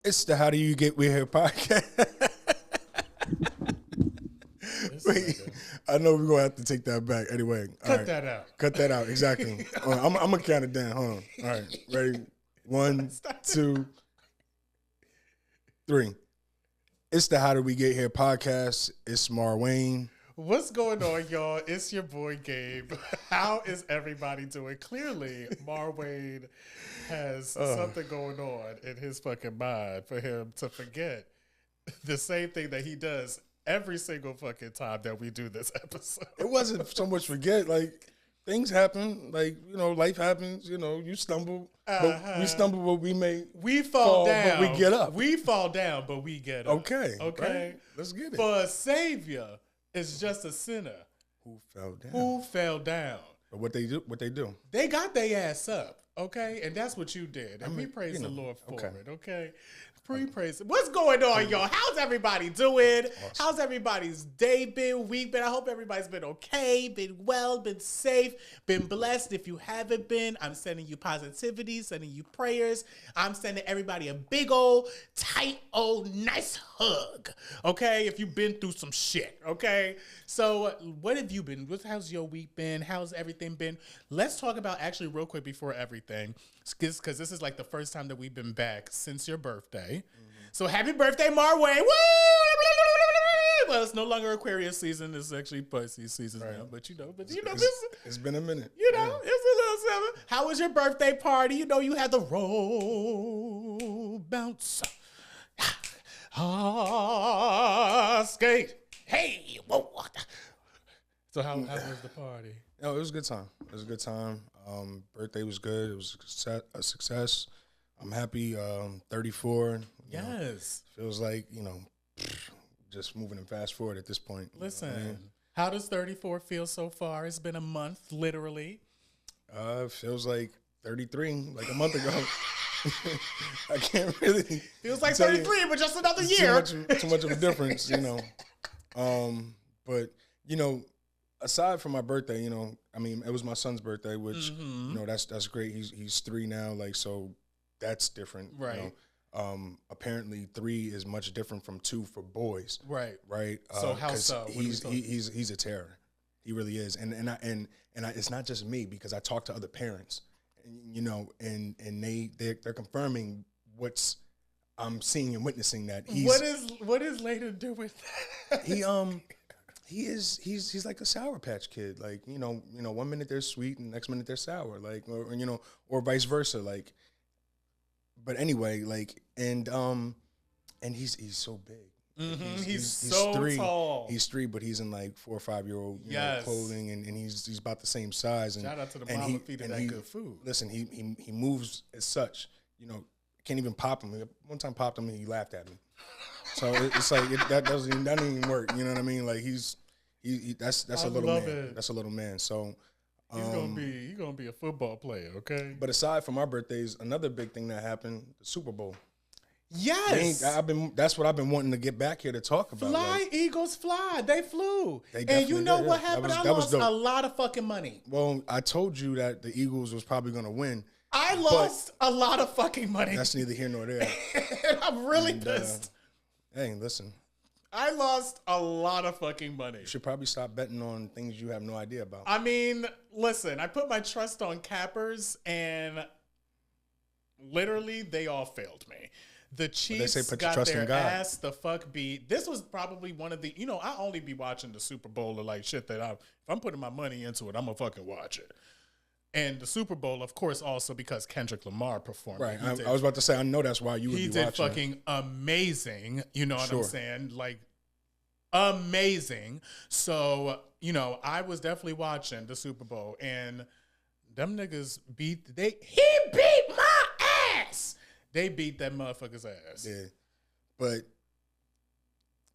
It's the How Do You Get We Here podcast. Wait, I know we're gonna have to take that back. Anyway, Cut that out. Cut that out. Exactly. I'm gonna count it down. Hold on. All right, ready? 1, 2, 3. It's the How Did We Get Here podcast. It's Marwayne. What's going on, y'all? It's your boy Gabe. How is everybody doing? Clearly, Marwayne has something going on in his fucking mind for him to forget the same thing that he does every single fucking time that we do this episode. It wasn't so much forget. Like, things happen. Like, life happens. You stumble. But we stumble, but we fall down. But we get up. We fall down, but we get up. Okay. Okay. Right? Let's get it. For a savior is just a sinner who fell down. But what they do? They got their ass up. Okay, and that's what you did, and we praise the Lord for it. Okay, praise. What's going on, y'all? How's everybody doing? Awesome. How's everybody's day been, week been? I hope everybody's been okay, been well, been safe, been blessed. If you haven't been, I'm sending you positivity, sending you prayers. I'm sending everybody a big old, tight, old, nice hug. Okay, if you've been through some shit. Okay, so what have you been? How's your week been? How's everything been? Let's talk about actually real quick before everything, because this is like the first time that we've been back since your birthday. Mm-hmm. So happy birthday, Marway! Woo! Well, it's no longer Aquarius season. It's actually Pisces season now. But it's been a minute. It's a little seven. How was your birthday party? You had the roll bounce. Skate. Hey, whoa. So how was the party? No, it was a good time. Birthday was good. It was a success. I'm happy. 34. Yes. Feels like, just moving and fast forward at this point. Listen, how does 34 feel so far? It's been a month, literally. Feels like 33, like a month ago. I can't really. Feels like 33, but just another year. Too much of a difference, But, aside from my birthday, it was my son's birthday, which, that's great. He's 3 now, so that's different. Right. Apparently 3 is much different from 2 for boys. Right. Right. So how so? He's a terror. He really is. And it's not just me, because I talk to other parents, and they're confirming what's I'm seeing and witnessing that he's. What is Layden do with that? He's like a Sour Patch Kid. Like, 1 minute they're sweet and the next minute they're sour. Like, or vice versa. Like, but anyway, and he's so big. Mm-hmm. He's so 3. tall. He's 3, but he's in 4 or 5 year old clothing, and he's about the same size. And shout out to the mama feeding that good food. Listen, he moves as such. Can't even pop him. One time popped him and he laughed at me. So it's like that doesn't even work. You know what I mean? Like that's a little man. It. That's a little man. So he's gonna be a football player, okay? But aside from our birthdays, another big thing that happened, the Super Bowl. Yes, that's what I've been wanting to get back here to talk about. Fly, Eagles, fly! They flew, and you know what happened? I lost a lot of fucking money. Well, I told you that the Eagles was probably gonna win. I lost a lot of fucking money. That's neither here nor there. And I'm really pissed. Hey, listen. I lost a lot of fucking money. You should probably stop betting on things you have no idea about. I mean, listen, I put my trust on cappers, and literally they all failed me. The Chiefs got their ass the fuck beat. This was probably one of the, I only be watching the Super Bowl or shit that if I'm putting my money into it, I'm going to fucking watch it. And the Super Bowl, of course, also because Kendrick Lamar performed. Right. I was about to say, I know that's why you would be watching. He did fucking amazing. You know what I'm saying? Amazing. So, I was definitely watching the Super Bowl. And them niggas he beat my ass. They beat that motherfucker's ass. Yeah. But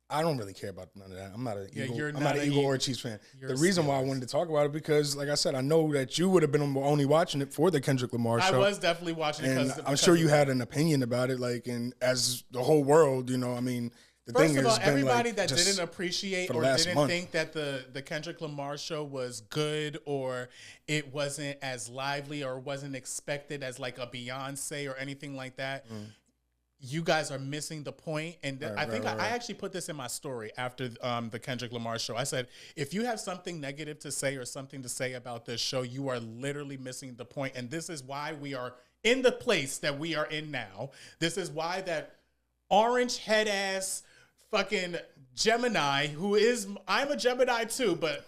I don't really care about none of that. I'm not an Eagle or a Chiefs fan. The reason why I wanted to talk about it, because, like I said, I know that you would have been only watching it for the Kendrick Lamar show. I was definitely watching it because I'm sure you had an opinion about it, and as the whole world, I mean, First of all, everybody that didn't appreciate or didn't think that the Kendrick Lamar show was good, or it wasn't as lively, or wasn't expected as a Beyonce or anything like that. you guys are missing the point. And I think I actually put this in my story after the Kendrick Lamar show. I said, if you have something negative to say or something to say about this show, you are literally missing the point. And this is why we are in the place that we are in now. This is why that orange head ass fucking Gemini, who is, I'm a Gemini too, but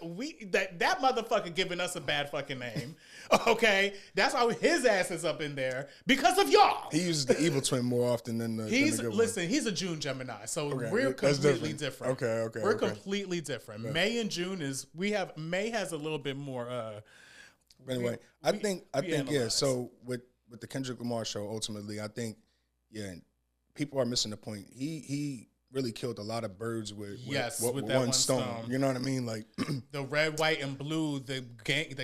that motherfucker giving us a bad fucking name. Okay, that's why his ass is up in there because of y'all. He uses the evil twin more often than the. He's good listen. one. He's a June Gemini, so okay. we're completely different. Okay. We're completely different. Yeah. May and June May has a little bit more. Anyway, I think yeah. So with the Kendrick Lamar show, ultimately, I think people are missing the point. He really killed a lot of birds with one stone. You know what I mean? Like the red, white, and blue, the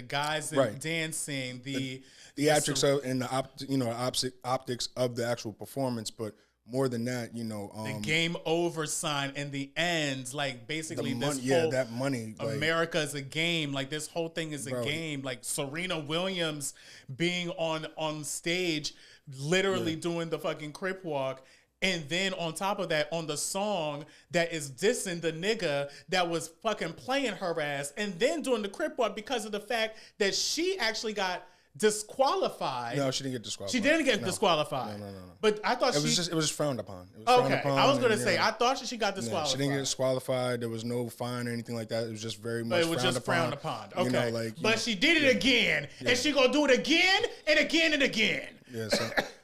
guys dancing, the theatrics and the optics of the actual performance, but more than that, the game over sign and the ends, like basically that money. America is a game. Like this whole thing is a game. Like Serena Williams being on stage, literally doing the fucking crip walk. And then on top of that, on the song that is dissing the nigga that was fucking playing her ass, and then doing the crip walk because of the fact that she actually got disqualified. No, she didn't get disqualified. She didn't get disqualified. No. But I thought it was frowned upon. I was gonna say I thought she got disqualified. She didn't get disqualified. There was no fine or anything like that. It was just very much. But it was just frowned upon. Okay, but she did it again, and she gonna do it again and again and again. Yeah,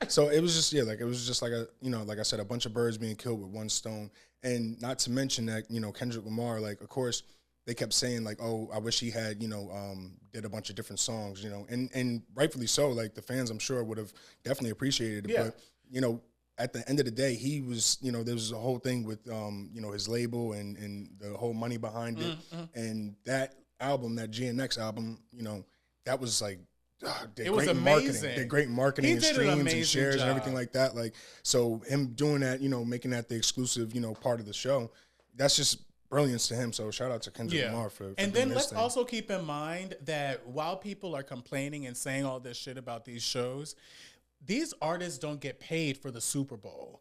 so it was just it was just like like I said, a bunch of birds being killed with one stone, and not to mention that Kendrick Lamar, like of course they kept saying like, oh, I wish he had did a bunch of different songs, and rightfully so. Like the fans, I'm sure would have definitely appreciated it, but at the end of the day, he was there was a whole thing with his label and the whole money behind it, and that album, that GNX album, that was like. It was amazing. Did great marketing and streams and shares and everything like that. Like, so him doing that, making that the exclusive, part of the show, that's just brilliance to him. So shout out to Kendrick Lamar for and then let's also keep in mind that while people are complaining and saying all this shit about these shows, these artists don't get paid for the Super Bowl.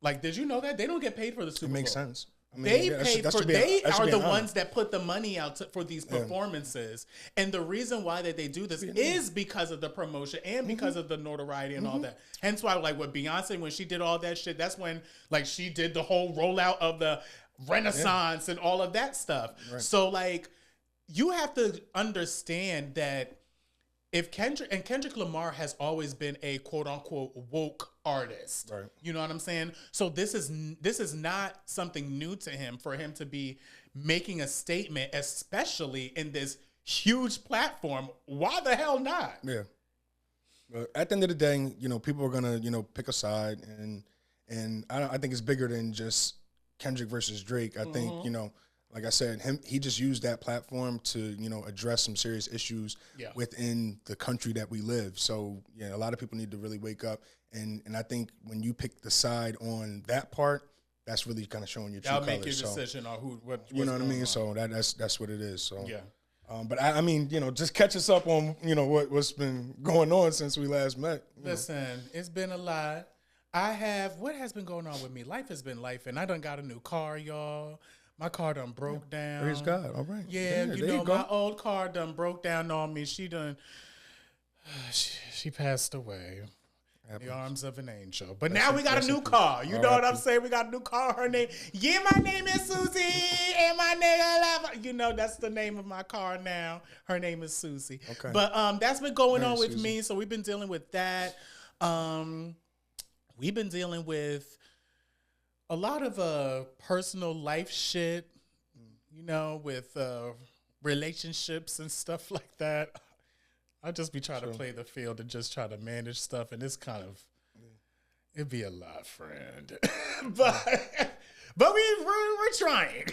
Like, did you know that? They don't get paid for the Super Bowl. It makes sense. I mean, they are the ones that put the money out for these performances. And the reason why that they do this is because of the promotion and because of the notoriety and all that. Hence why, like with Beyonce, when she did all that shit, that's when like she did the whole rollout of the Renaissance and all of that stuff. Right. So like you have to understand that if Kendrick Lamar has always been a quote unquote woke artist, right? You know what I'm saying? So this is not something new to him for him to be making a statement, especially in this huge platform. Why the hell not? Yeah. But at the end of the day, people are gonna pick a side, and I think it's bigger than just Kendrick versus Drake. I think like I said, he just used that platform to, address some serious issues within the country that we live. So, a lot of people need to really wake up. And I think when you pick the side on that part, that's really kind of showing your true colors. That'll make your decision on what you know what I mean? On. So that's what it is. So but I mean, just catch us up on, what's been going on since we last met. Listen, it's been a lot. What has been going on with me? Life has been life, and I done got a new car, y'all. My car done broke down. Praise God. All right. Yeah, my old car done broke down on me. She done, she passed away. The arms of an angel. But now we got a new car. You know what I'm saying? We got a new car. Her name, my name is Susie. And my name, that's the name of my car now. Her name is Susie. Okay. But that's been going on with me. So we've been dealing with that. We've been dealing with a lot of personal life shit, with relationships and stuff like that. I just be trying to play the field and just try to manage stuff, and it's kind of it'd be a lot, friend. but we're trying.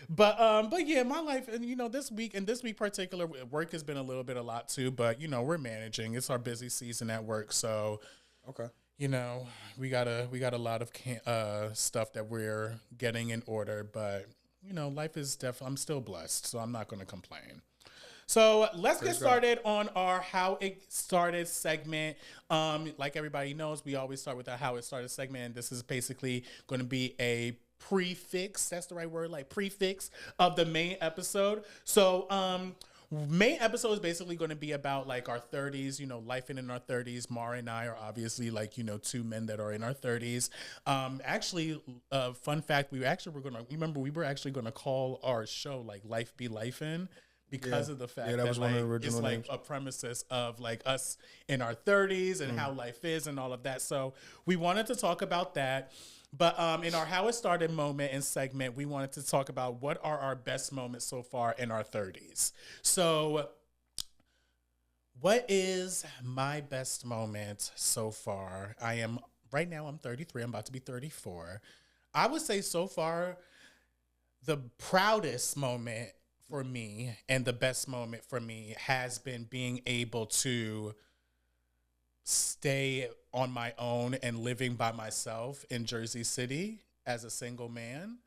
but yeah, my life, and this week particular, work has been a lot too. But we're managing. It's our busy season at work, so okay. We got a lot of stuff that we're getting in order, but life is definitely. I'm still blessed, so I'm not going to complain. So let's get started on our How It Started segment. Like everybody knows, we always start with our How It Started segment. And this is basically going to be a prefix. That's the right word, like prefix of the main episode. So, main episode is basically going to be about like our 30s, you know, life in our 30s. Mara and I are obviously like, you know, two men that are in our 30s. Actually, fun fact, we were actually going to call our show like Life Be Lifin'. Because of the fact that was like, it's like names. A premises of like us in our 30s and how life is and all of that. So we wanted to talk about that. But in our How It Started moment and segment, we wanted to talk about what are our best moments so far in our 30s. So what is my best moment so far? Right now I'm 33. I'm about to be 34. I would say so far the proudest moment for me and the best moment for me has been being able to stay on my own and living by myself in Jersey City as a single man,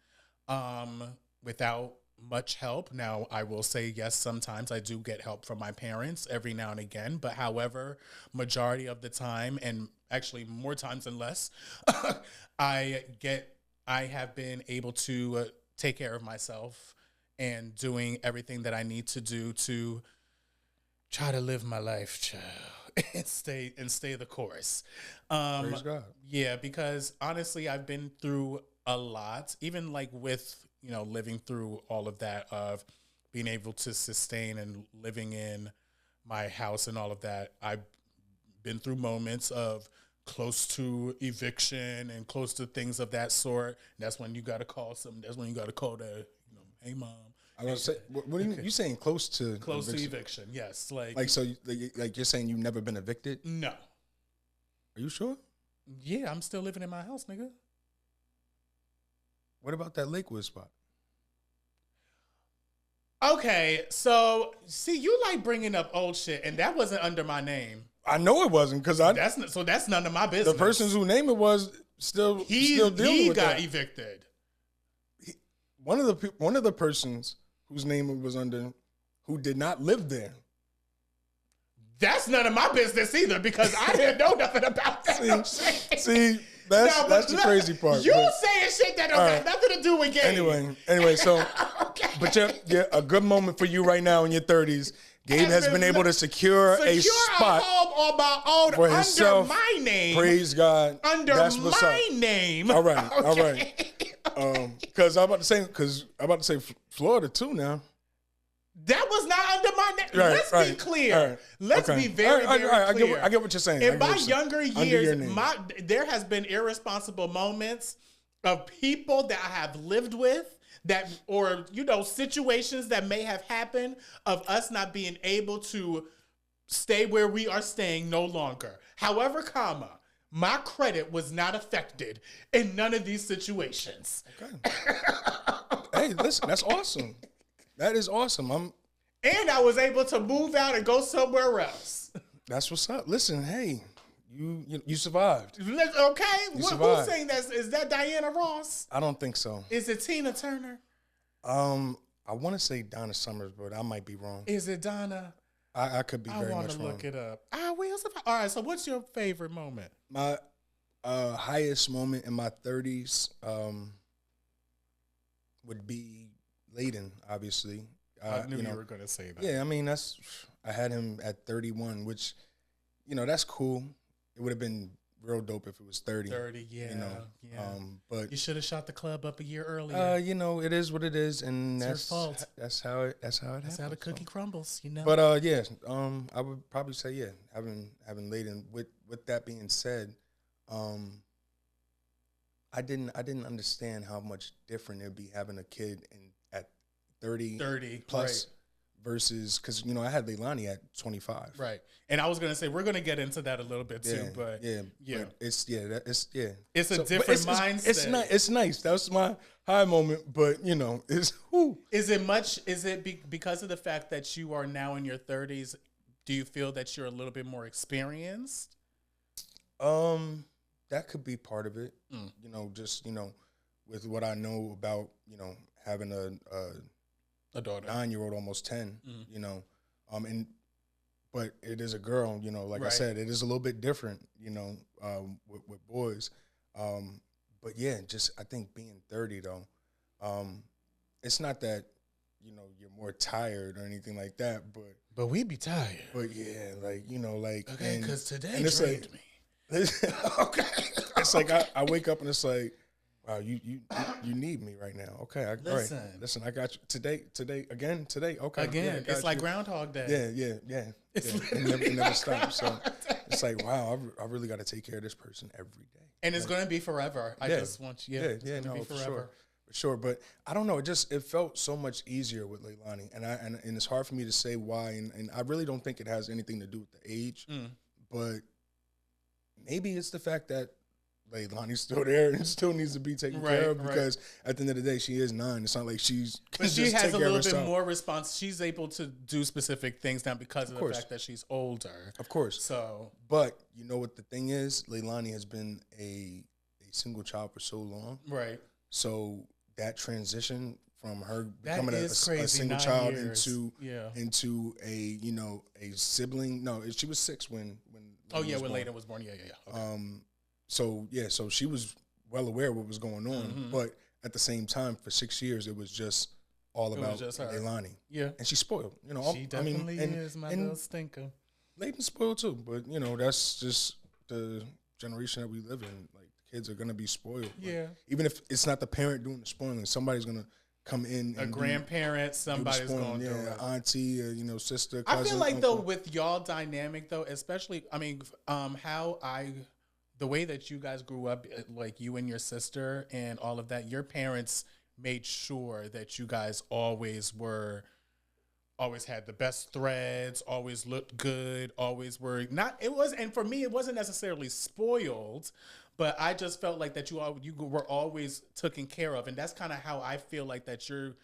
without much help. Now, I will say, yes, sometimes I do get help from my parents every now and again, but however, majority of the time, and actually more times than less, I have been able to take care of myself and doing everything that I need to do to try to live my life, child, and stay the course. Praise God. Yeah, because honestly, I've been through a lot, even like with, you know, living through all of that, of being able to sustain and living in my house and all of that. I've been through moments of close to eviction and close to things of that sort. That's when you got to call that's when you got to call the, you know, hey mom. I was gonna say, what are you saying? Close to eviction? Yes, so like you're saying you've never been evicted? No. Are you sure? Yeah, I'm still living in my house, nigga. What about that Lakewood spot? Okay, so see, you like bringing up old shit, and that wasn't under my name. I know it wasn't because that's none of my business. The person whose name it was still dealing with that. He got evicted. One of the persons whose name it was under, who did not live there. That's none of my business either, because I didn't know nothing about that. See, that's the crazy part. You saying shit that don't have nothing to do with games. Anyway, so, okay. But yeah, a good moment for you right now in your 30s. Gabe has been able to secure a spot a home on my own for himself. Under my name. Praise God. Under my name. All right, all right. Because I'm about to say Florida too now. That was not under my name. Let's be clear. Right. Let's be very clear. I get what you're saying. In my younger years, there has been irresponsible moments of people that I have lived with that, or, you know, situations that may have happened of us not being able to stay where we are staying no longer. However, my credit was not affected in none of these situations. Okay. Hey, listen, that's awesome. That is awesome. And I was able to move out and go somewhere else. That's what's up. Listen, hey, you survived. Okay. Who's saying that? Is that Diana Ross? I don't think so. Is it Tina Turner? I want to say Donna Summers, but I might be wrong. Is it Donna? I could be very much wrong. I want to look it up. All right, so what's your favorite moment? My highest moment in my 30s would be Layden, obviously. I knew you were going to say that. Yeah, I mean, I had him at 31, which, you know, that's cool. It would have been real dope if it was 30. 30, yeah. You know, yeah. But you should have shot the club up a year earlier. You know, it is what it is, and that's your fault. That's how it happens. That's how the cookie crumbles, you know. But yeah, I would probably say having Layden. With that being said, I didn't understand how much different it'd be having a kid at 30 plus. Right. Versus, because, you know, I had Leilani at 25. Right. And I was going to say, we're going to get into that a little bit too, but yeah. But it's a different mindset. It's nice. That was my high moment, but, you know, it's whoo. Is it because of the fact that you are now in your 30s, do you feel that you're a little bit more experienced? That could be part of it. You know, just, you know, with what I know about, you know, having a daughter, 9-year-old, almost 10, you know, But it is a girl, like I said, it is a little bit different, with boys. But yeah, just I think being 30 though, it's not that, you're more tired or anything like that, but we be tired. But yeah, okay, because today drained me. Okay, it's like I wake up and it's like, wow, you need me right now. Okay, all right. Listen, I got you today. Okay, again. It's like Groundhog Day. Yeah. It never stops. So it's like, wow, I really got to take care of this person every day, and it's going to be forever. I just want you. Yeah, no, for sure. Sure, but I don't know. It felt so much easier with Leilani, and it's hard for me to say why, and I really don't think it has anything to do with the age, but maybe it's the fact that Leilani's still there and still needs to be taken care of because at the end of the day, she is 9. It's not like but she has a little bit more response. She's able to do specific things now because of the fact that she's older. Of course. So, but you know what the thing is? Leilani has been a single child for so long. Right. So that transition from her becoming a single child into a a sibling. No, she was 6 when when Layden was born. Yeah. Okay. So she was well aware of what was going on, but at the same time, for 6 years, it was just all about Leilani. Yeah, and she's spoiled. She definitely is my little stinker. Layden's spoiled too, but that's just the generation that we live in. Like, kids are gonna be spoiled. Yeah. Even if it's not the parent doing the spoiling, somebody's gonna come in. A grandparent, somebody's going to do it. Auntie, sister, cousin. I feel like uncle. though with y'all dynamic though, especially, the way that you guys grew up, like you and your sister and all of that, your parents made sure that you guys always had the best threads, always looked good, always were and for me, it wasn't necessarily spoiled, but I just felt like that you were always taken care of. And that's kind of how I feel like that you're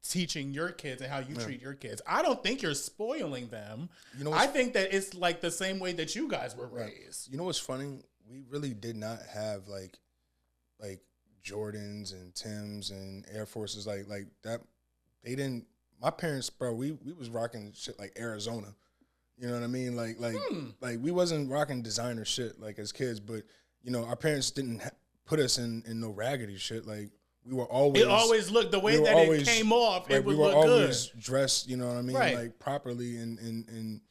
teaching your kids and how you treat your kids. I don't think you're spoiling them. I think that it's like the same way that you guys were raised. You know what's funny? We really did not have like Jordans and Timbs and Air Forces like that. They didn't. My parents, bro, we was rocking shit like Arizona. You know what I mean? Like we wasn't rocking designer shit like as kids, but our parents didn't put us in no raggedy shit. Like we were always. It always looked the way that it came off. It would look good. We were always dressed. You know what I mean? Right. Like properly and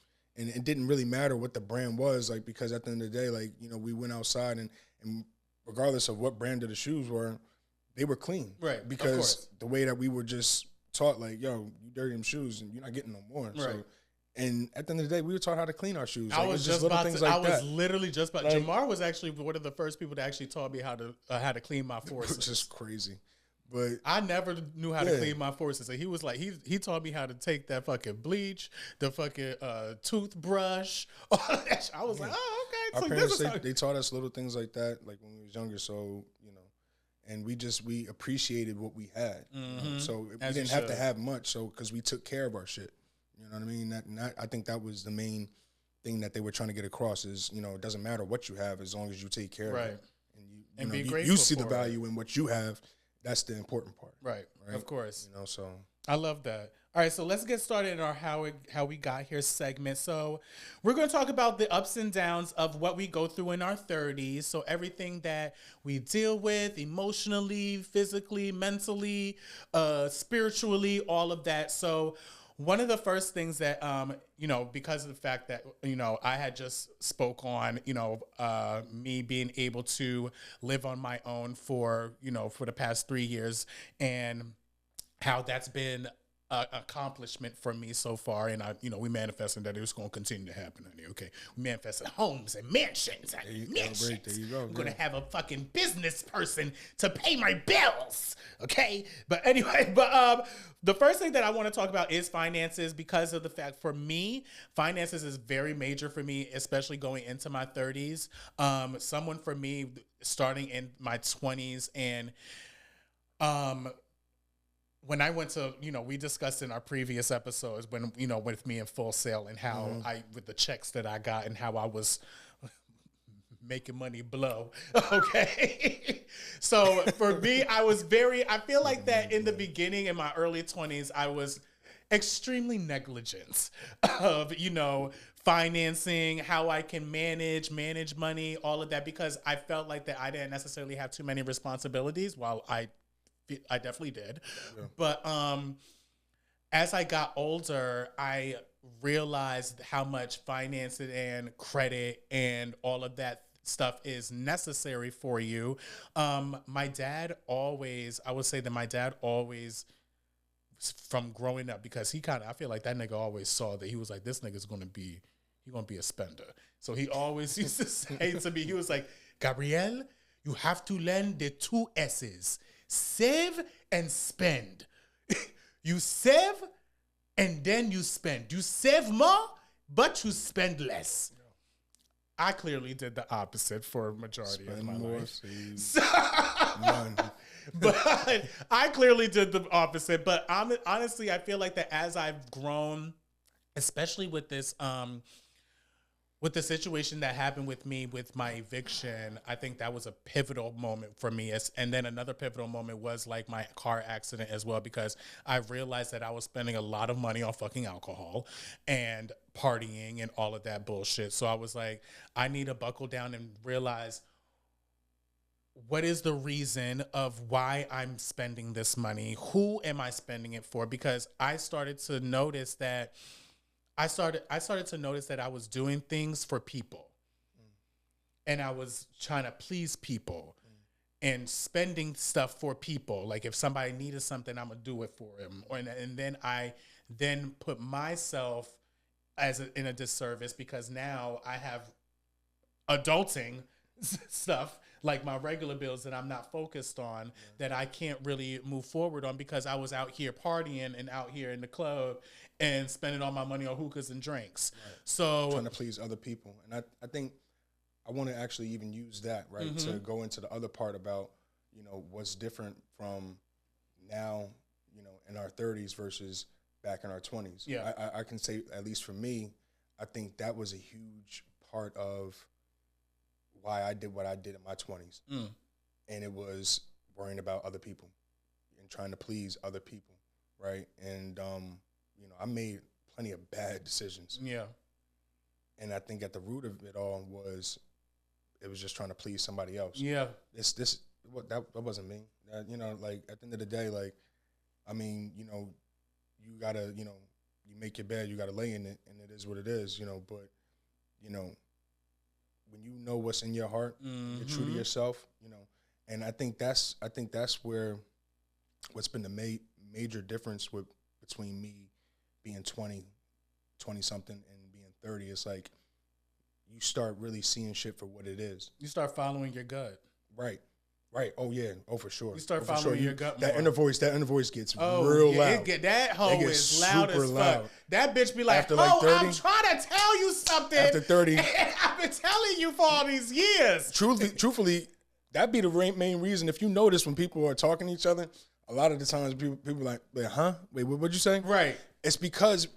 it didn't really matter what the brand was, like, because at the end of the day, like, we went outside and regardless of what brand of the shoes were, they were clean. Right. Because the way that we were just taught, like, yo, you dirty them shoes and you're not getting no more. Right. So, and at the end of the day, we were taught how to clean our shoes. I was literally just about. Like, Jamar was actually one of the first people that actually taught me how to clean my forces. Which is crazy. But I never knew how to clean my forces. And he was like, he taught me how to take that fucking bleach, the fucking toothbrush. I was like, oh, okay. Our parents, they taught us little things like that, like when we was younger. So, and we appreciated what we had. So we didn't have to have much. So, because we took care of our shit. You know what I mean? I think that was the main thing that they were trying to get across is, it doesn't matter what you have as long as you take care of it. And be grateful. You see the value in what you have. That's the important part. Right. Of course. So I love that. All right, so let's get started in our how we got here segment. So we're going to talk about the ups and downs of what we go through in our 30s. So everything that we deal with emotionally, physically, mentally, spiritually, all of that. So one of the first things that, because of the fact that, I had just spoke on, me being able to live on my own for the past 3 years and how that's been an accomplishment for me so far. And we manifested that it was going to continue to happen. Okay. We manifested homes and mansions. There you go. I'm going to have a fucking business person to pay my bills. Okay. But anyway, the first thing that I want to talk about is finances, because of the fact for me, finances is very major for me, especially going into my 30s. Someone for me starting in my 20s and, when I went to, we discussed in our previous episodes when, with me in Full Sail and how with the checks that I got and how I was making money blow. Okay. So for me, I feel like that in the beginning, in my early 20s, extremely negligent of, financing, how I can manage money, all of that, because I felt like that I didn't necessarily have too many responsibilities. While I definitely did. Yeah. But as I got older, I realized how much financing and credit and all of that stuff is necessary for you. My dad always, from growing up, because I feel like that nigga always saw that he was like, this nigga's gonna be a spender. So he always used to say to me, he was like, Gabriel, you have to learn the 2 S's. Save and spend. You save and then you spend. You save more, but you spend less. I clearly did the opposite for a majority of my life. But I clearly did the opposite. But honestly, I feel like that as I've grown, especially with this with the situation that happened with me with my eviction, I think that was a pivotal moment for me. And then another pivotal moment was like my car accident as well, because I realized that I was spending a lot of money on fucking alcohol and partying and all of that bullshit. So I was like, I need to buckle down and realize, what is the reason of why I'm spending this money? Who am I spending it for? Because I started to notice that I was doing things for people, and I was trying to please people and spending stuff for people. Like if somebody needed something, I'm gonna do it for him. And then I put myself in a disservice, because now I have adulting stuff like my regular bills that I'm not focused on, that I can't really move forward on, because I was out here partying and out here in the club and spending all my money on hookahs and drinks. Right. So trying to please other people. And I think I want to actually even use that, right, to go into the other part about, what's different from now, in our 30s versus back in our 20s. Yeah. I can say, at least for me, I think that was a huge part of why I did what I did in my 20s. And it was worrying about other people and trying to please other people, right? And, I made plenty of bad decisions. Yeah. And I think at the root of it all was, it was just trying to please somebody else. Yeah. That wasn't me. Like at the end of the day, like, I mean, you gotta, you make your bed, you gotta lay in it, and it is what it is, but, when you know what's in your heart, you're true to yourself, and I think that's where what's been the major difference between me being 20 something and being 30. It's like you start really seeing shit for what it is. You start following your gut. Right. Oh yeah. Oh, for sure. You start following your gut more. That inner voice gets real loud. That hoe is loud as fuck. Loud. That bitch be like, 30, I'm trying to tell you something. After 30. I've been telling you for all these years. Truthfully, that'd be the main reason. If you notice when people are talking to each other, a lot of the times people like, huh? Wait, what'd you say? Right. It's because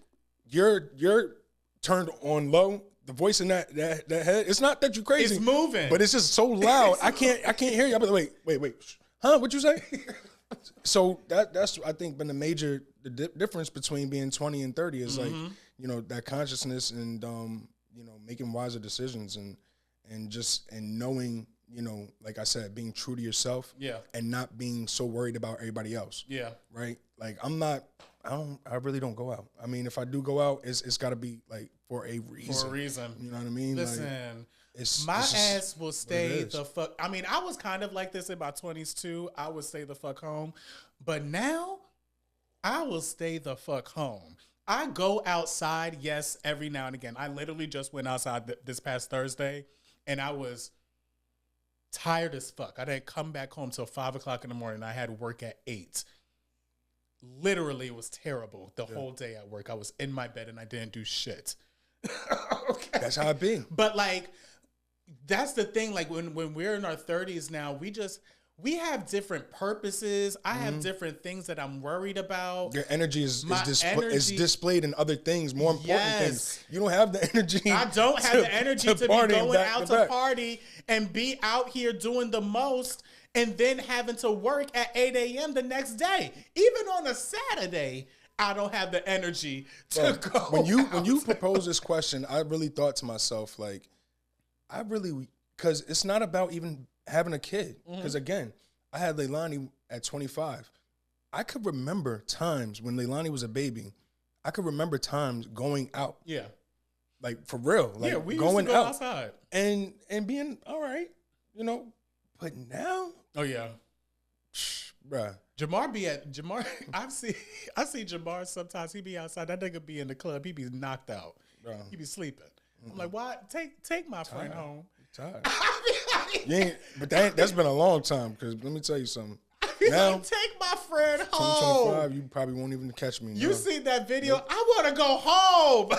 you're turned on low. The voice in that head, it's not that you're crazy. It's moving. But it's just so loud. I can't hear you. I'm like, wait. Huh? What'd you say? So that's I think been the major difference between being 20 and 30 is like, that consciousness and making wiser decisions and knowing, like I said, being true to yourself. Yeah. And not being so worried about everybody else. Yeah. Right? Like I really don't go out. I mean, if I do go out, it's got to be like for a reason. For a reason. You know what I mean? Listen, my ass will stay the fuck. I mean, I was kind of like this in my 20s too. I would stay the fuck home. But now, I will stay the fuck home. I go outside, yes, every now and again. I literally just went outside this past Thursday, and I was tired as fuck. I didn't come back home till 5 o'clock in the morning. I had work at 8. Literally, it was terrible. The whole day at work, I was in my bed and I didn't do shit. Okay. That's how it be. But like, that's the thing. Like when we're in our 30s now, we have different purposes. I have different things that I'm worried about. Your energy is displayed in other things, more important things. You don't have the energy. I don't have the energy to be going out to party and be out here doing the most and then having to work at 8 a.m. the next day. Even on a Saturday, I don't have the energy to go. When you proposed this question, I really thought to myself, like, because it's not about even having a kid. Because again, I had Leilani at 25. I could remember times when Leilani was a baby. I could remember times going out. Yeah. Like, for real. Like, we going used to go out outside. and being all right, you know. But now, oh yeah, bruh. Jamar. I see Jamar sometimes. He be outside. That nigga be in the club. He be knocked out. Bro. He be sleeping. I'm like, why? Take my friend home. Tired. That's been a long time. Because let me tell you something. Now, like, take my friend home. 2025, you probably won't even catch me. You see that video? Nope. I want to go home.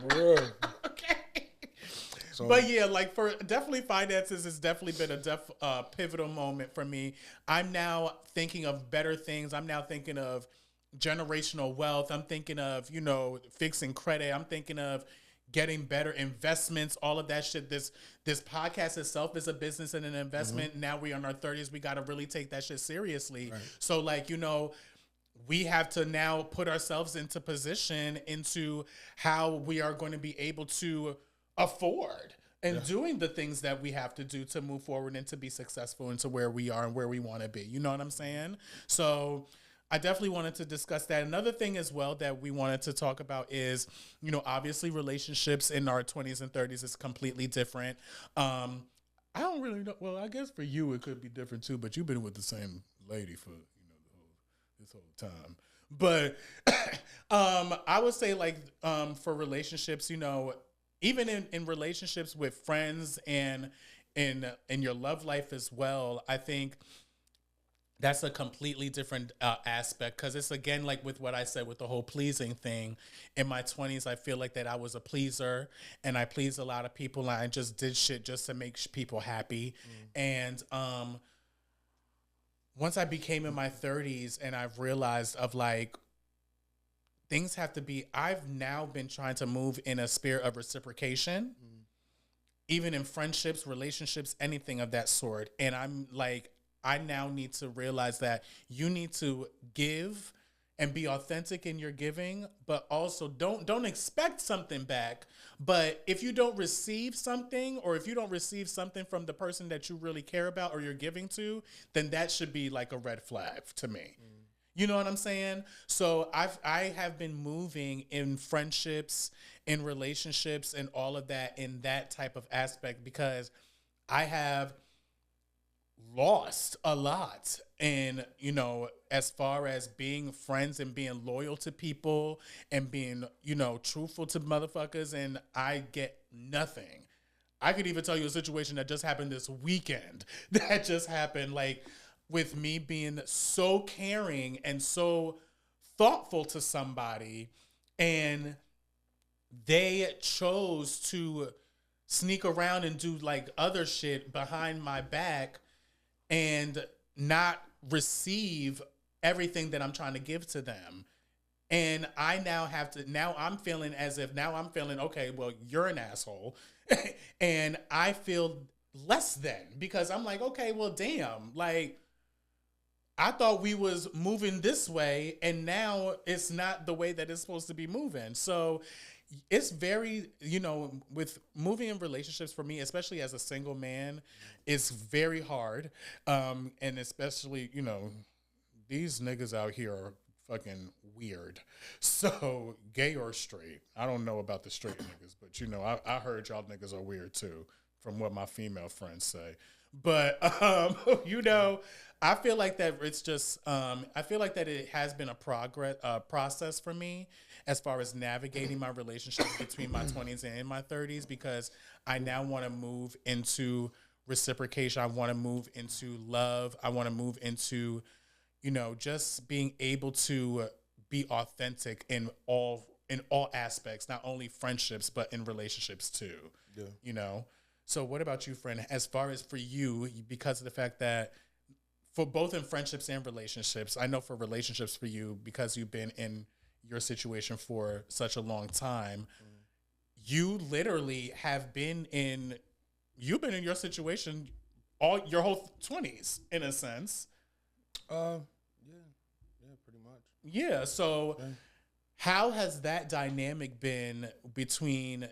For real. Okay. So, but yeah, like for definitely finances has definitely been a pivotal moment for me. I'm now thinking of better things. I'm now thinking of generational wealth. I'm thinking of, fixing credit. I'm thinking of getting better investments, all of that shit. This podcast itself is a business and an investment. Now we're in our 30s. We got to really take that shit seriously. Right. So like, we have to now put ourselves into position into how we are going to be able to afford and doing the things that we have to do to move forward and to be successful into where we are and where we want to be. You know what I'm saying? So I definitely wanted to discuss that. Another thing as well that we wanted to talk about is, obviously relationships in our 20s and 30s is completely different. I don't really know. Well, I guess for you it could be different too, but you've been with the same lady for, this whole time. But I would say like for relationships, even in relationships with friends and in your love life as well, I think that's a completely different aspect, because it's, again, like with what I said with the whole pleasing thing. In my 20s, I feel like that I was a pleaser, and I pleased a lot of people, and I just did shit just to make people happy. And once I became in my 30s and I've realized of like, things have to be, I've now been trying to move in a spirit of reciprocation, even in friendships, relationships, anything of that sort. And I'm like, I now need to realize that you need to give and be authentic in your giving, but also don't expect something back. But if you don't receive something, or if you don't receive something from the person that you really care about or you're giving to, then that should be like a red flag to me. You know what I'm saying? So I have been moving in friendships, in relationships, and all of that in that type of aspect, because I have lost a lot. And, as far as being friends and being loyal to people and being, truthful to motherfuckers, and I get nothing. I could even tell you a situation that just happened this weekend that just happened, like, with me being so caring and so thoughtful to somebody, and they chose to sneak around and do like other shit behind my back and not receive everything that I'm trying to give to them. And I now I'm feeling okay, well, you're an asshole. And I feel less than, because I'm like, okay, well, damn, like, I thought we was moving this way, and now it's not the way that it's supposed to be moving. So it's very, with moving in relationships for me, especially as a single man, it's very hard. And especially, these niggas out here are fucking weird. So gay or straight, I don't know about the straight niggas, but I heard y'all niggas are weird too, from what my female friends say. But, I feel like that it's just, I feel like that it has been a process for me as far as navigating my relationships between my 20s and my 30s, because I now want to move into reciprocation. I want to move into love. I want to move into, just being able to be authentic in all aspects, not only friendships, but in relationships too. Yeah. So what about you, friend? As far as for you, because of the fact that for both in friendships and relationships, I know for relationships for you, because you've been in your situation for such a long time, you literally have been in your situation your whole 20s, in a sense. Yeah, pretty much. Yeah. So how has that dynamic been between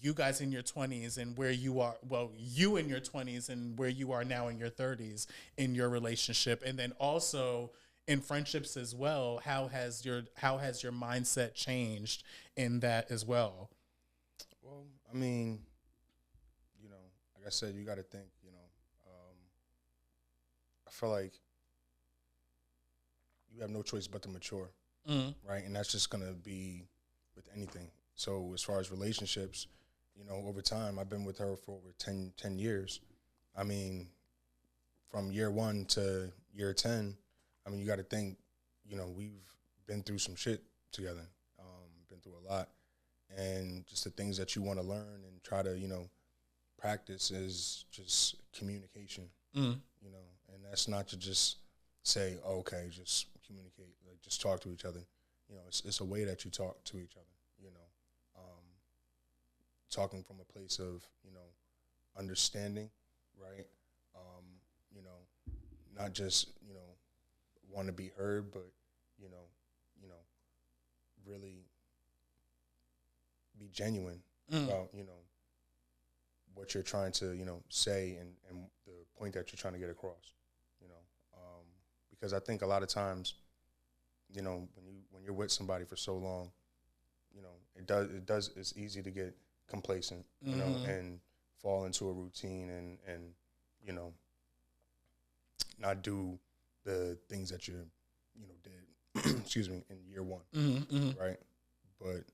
you guys in your 20s and where you are, well, you in your 20s and where you are now in your 30s in your relationship? And then also in friendships as well, how has your mindset changed in that as well? Well, I mean, like I said, you got to think, I feel like you have no choice but to mature, right? And that's just going to be with anything. So as far as relationships, over time, I've been with her for over 10 years. I mean, from year 1 to year 10, I mean, you got to think, we've been through some shit together, been through a lot. And just the things that you want to learn and try to, practice is just communication, and that's not to just say, oh, okay, just communicate, like just talk to each other. It's a way that you talk to each other, talking from a place of, understanding, right? Not just, want to be heard, but, really be genuine about, what you're trying to, say and the point that you're trying to get across, because I think a lot of times, when you're with somebody for so long, it's easy to get complacent, and fall into a routine and not do the things that you, did, excuse me, in year 1, right? But,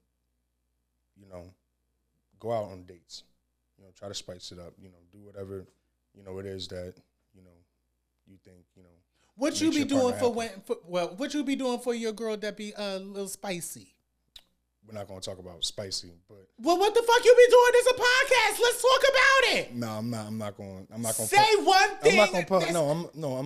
go out on dates, try to spice it up, do whatever, it is that, you think, what you be doing what you be doing for your girl that be a little spicy? We're not going to talk about spicy, but what the fuck you be doing? This a podcast. Let's talk about it. No, I'm not going to say one thing. I'm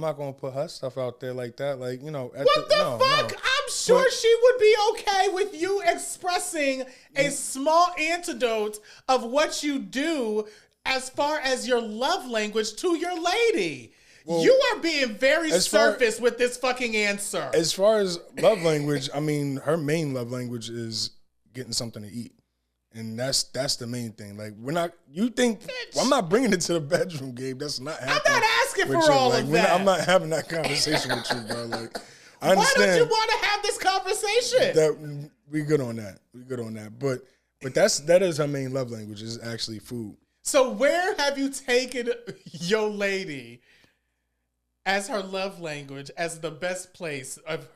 not going to put her stuff out there like that. Like, what the fuck? No. I'm sure she would be okay with you expressing a small antidote of what you do as far as your love language to your lady. Well, you are being very surface with this fucking answer. As far as love language, I mean, her main love language is getting something to eat. And that's the main thing. Like, I'm not bringing it to the bedroom, Gabe. That's not happening. I'm not asking for all of that. I'm not having that conversation with you, bro. Like, I understand. Why don't you want to have this conversation? We good on that. But that is her main love language, is actually food. So where have you taken your lady as her love language, as the best place of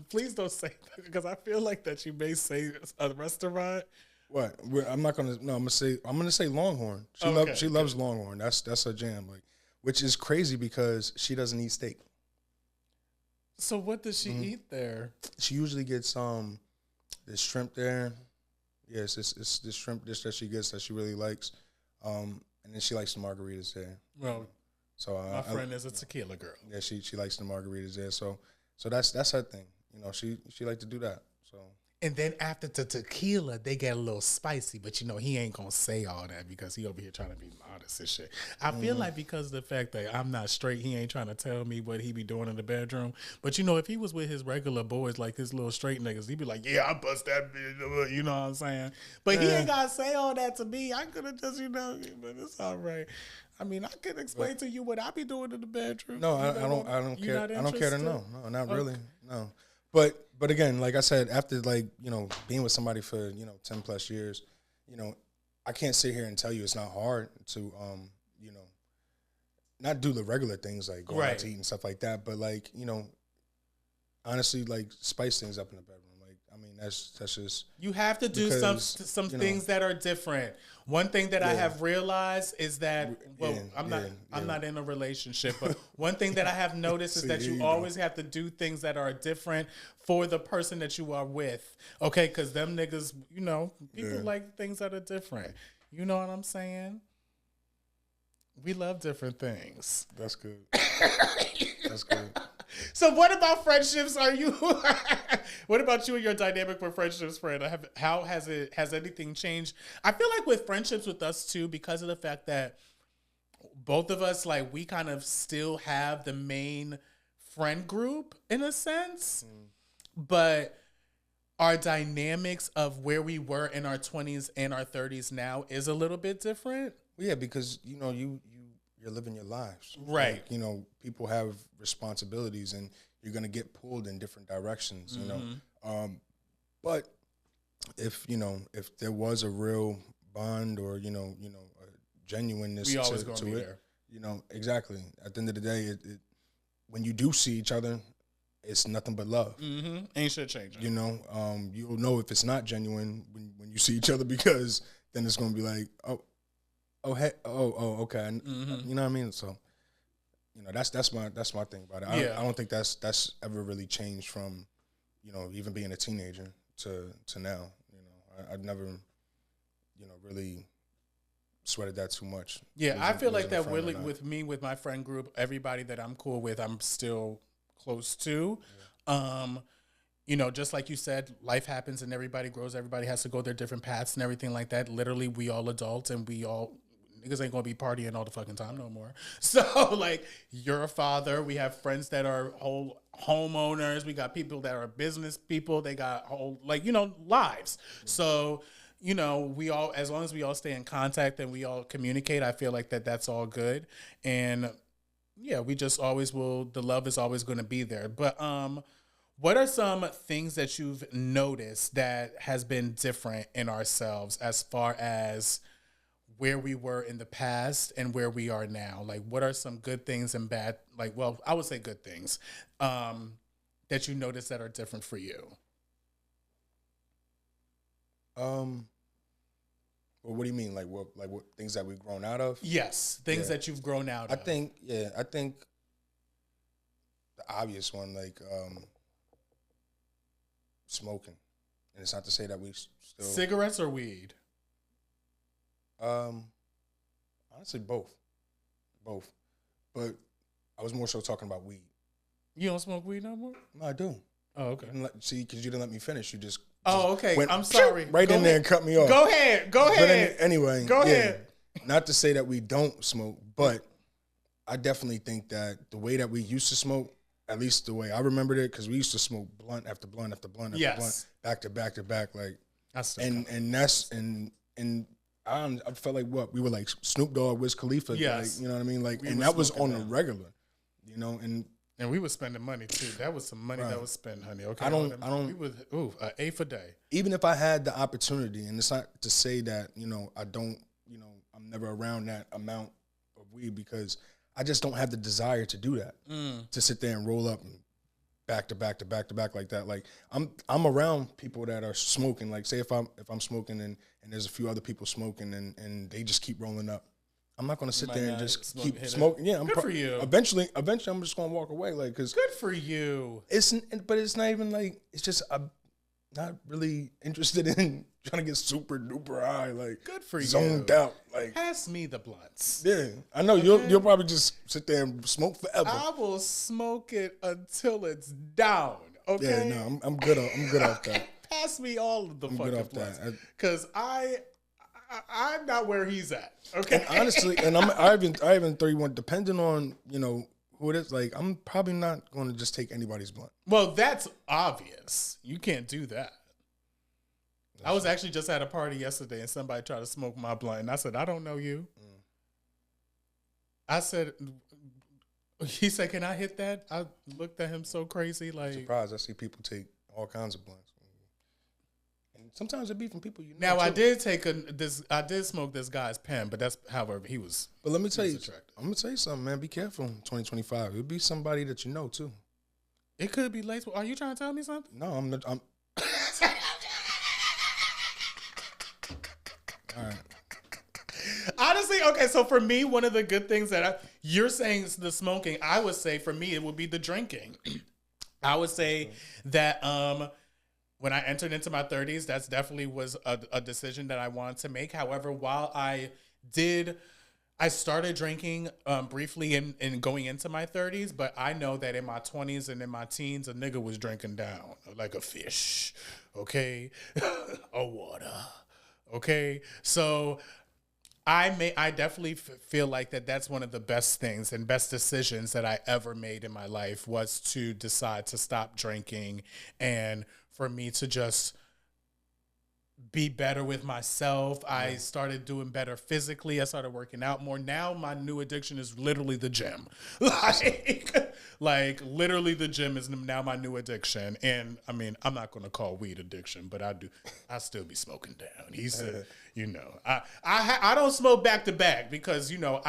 please don't say that, because I feel like that you may say a restaurant. What? I'm gonna say Longhorn. She loves Longhorn. That's her jam. Like, which is crazy because she doesn't eat steak. So what does she eat there? She usually gets this shrimp there. Yes, it's this shrimp dish that she gets that she really likes. And then she likes the margaritas there. Well, so my friend is a tequila girl. Yeah, she likes the margaritas there. So that's her thing. She like to do that. So. And then after the tequila, they get a little spicy, but he ain't gonna say all that because he over here trying to be modest and shit. I feel like because of the fact that I'm not straight, he ain't trying to tell me what he be doing in the bedroom. But if he was with his regular boys, like his little straight niggas, he'd be like, yeah, I bust that bitch, you know what I'm saying? But he ain't gotta say all that to me. I could have just, but it's all right. I mean, I can explain to you what I be doing in the bedroom. No, I don't care. I don't care to know. No, not really. No. But again, like I said, after being with somebody for 10 plus years, I can't sit here and tell you it's not hard to not do the regular things like go out to eat and stuff like that, but honestly, spice things up in the bedroom. Like, I mean, that's just, you have to do some things that are different. One thing that I have realized is that, I'm not in a relationship, but one thing that I have noticed is that you always have to do things that are different for the person that you are with. Okay, because them niggas, people like things that are different. You know what I'm saying? We love different things. That's good. That's good. So what about friendships? What about you and your dynamic with friendships, friend? How has anything changed? I feel like with friendships with us too, because of the fact that both of us, we kind of still have the main friend group in a sense, but our dynamics of where we were in our 20s and our 30s now is a little bit different. Well, yeah, because you're living your lives, right? Like, people have responsibilities, and you're gonna get pulled in different directions, But if there was a real bond or a genuineness we always to be it, there. Exactly. At the end of the day, when you do see each other, it's nothing but love. Ain't shit changing. You'll know if it's not genuine when you see each other, because then it's gonna be like, okay. You know what I mean? So, that's my thing about it. I don't think that's ever really changed from, even being a teenager to now. I've never, really sweated that too much. Yeah, I feel like that really with me, with my friend group, everybody that I'm cool with, I'm still close to. Just like you said, life happens and everybody grows. Everybody has to go their different paths and everything like that. Literally, we all adults, and niggas ain't gonna be partying all the fucking time no more. So, like, you're a father. We have friends that are whole homeowners. We got people that are business people. They got whole, lives. So, we all, as long as we all stay in contact and we all communicate, I feel like that's all good. And yeah, we just always will. The love is always going to be there. But what are some things that you've noticed that has been different in ourselves as far as where we were in the past and where we are now? Like, what are some good things and bad, I would say good things, that you notice that are different for you? Well, what do you mean? Like what things that we've grown out of? Yes, things that you've grown out of. I think the obvious one, smoking. And it's not to say that we still... Cigarettes or weed? Honestly, both. But I was more so talking about weed. You don't smoke weed no more? No, I do. Oh, okay. Because you didn't let me finish. You just... Oh, okay. I'm sorry. Right in there and cut me off. Go ahead. But anyway. Go ahead. Not to say that we don't smoke, but I definitely think that the way that we used to smoke, at least the way I remembered it, because we used to smoke blunt after blunt after blunt after blunt, back to back to back, and I felt like we were like Snoop Dogg, Wiz Khalifa, you know what I mean, and that was on the regular, And we were spending money too. That was some money that was spent, honey. Okay, I don't. We was an eighth a day. Even if I had the opportunity, and it's not to say that I don't, I'm never around that amount of weed, because I just don't have the desire to do that. To sit there and roll up and back to back to back to back like that. Like I'm around people that are smoking. Like, say if I'm smoking and there's a few other people smoking and they just keep rolling up. I'm not going to sit there and just keep smoking. Yeah, good for you. Eventually, I'm just going to walk away. Like, cause good for you. But it's not even like, it's just I'm not really interested in trying to get super duper high. Like, good for you. Zoned out. Like, pass me the blunts. Yeah, I know you'll probably just sit there and smoke forever. I will smoke it until it's down. Okay. Yeah, no, I'm good off that. Pass me all of the fucking blunts, because I'm not where he's at. Okay. And honestly, and I even 31, depending on, who it is, like, I'm probably not going to just take anybody's blunt. Well, that's obvious. You can't do that. I was actually just at a party yesterday and somebody tried to smoke my blunt. And I said, I don't know you. I said, he said, can I hit that? I looked at him so crazy. Like, I'm surprised. I see people take all kinds of blunts. Sometimes it be from people you know. Now, too. I did smoke this guy's pen, but that's however he was. But let me tell you, I'm gonna tell you something, man. Be careful in 2025. It'll be somebody that you know too. It could be late. Are you trying to tell me something? No, I'm not. All right. Honestly, okay. So for me, one of the good things that you're saying is the smoking. I would say for me, it would be the drinking. I would say that when I entered into my 30s, that definitely was a decision that I wanted to make. However, while I started drinking briefly in going into my 30s, but I know that in my 20s and in my teens, a nigga was drinking down like a fish, okay? A water, okay? So I definitely feel like that's one of the best things and best decisions that I ever made in my life was to decide to stop drinking and for me to just be better with myself. I started doing better physically. I started working out more. Now my new addiction is literally the gym. Like literally the gym is now my new addiction. And I mean, I'm not going to call weed addiction, but I still be smoking down. He said, you know, I don't smoke back to back because, you know,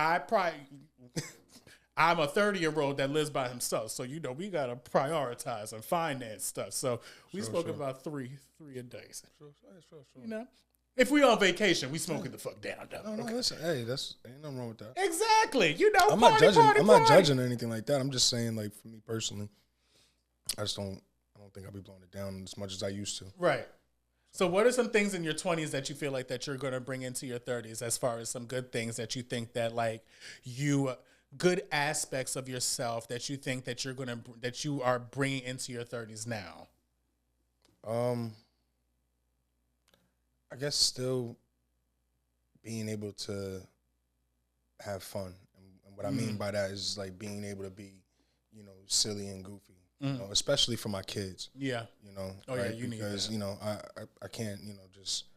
I'm a 30-year-old that lives by himself. So, you know, we got to prioritize and finance stuff. So we smoke about three a day. Sure. You know, if we on vacation, we smoking the fuck down, though. No, listen, hey, that's ain't nothing wrong with that. Exactly. You know, I'm not judging or anything like that. I'm just saying, like, for me personally, I don't think I'll be blowing it down as much as I used to. Right. So what are some things in your 20s that you feel like that you're going to bring into your 30s as far as some good things that you think that, like, good aspects of yourself that you think that that you are bringing into your 30s now? I guess still being able to have fun. And what I mean by that is like being able to be, you know, silly and goofy, you know, especially for my kids. Yeah. You know, oh, right? Yeah, because, need that. You know, I can't, you know, just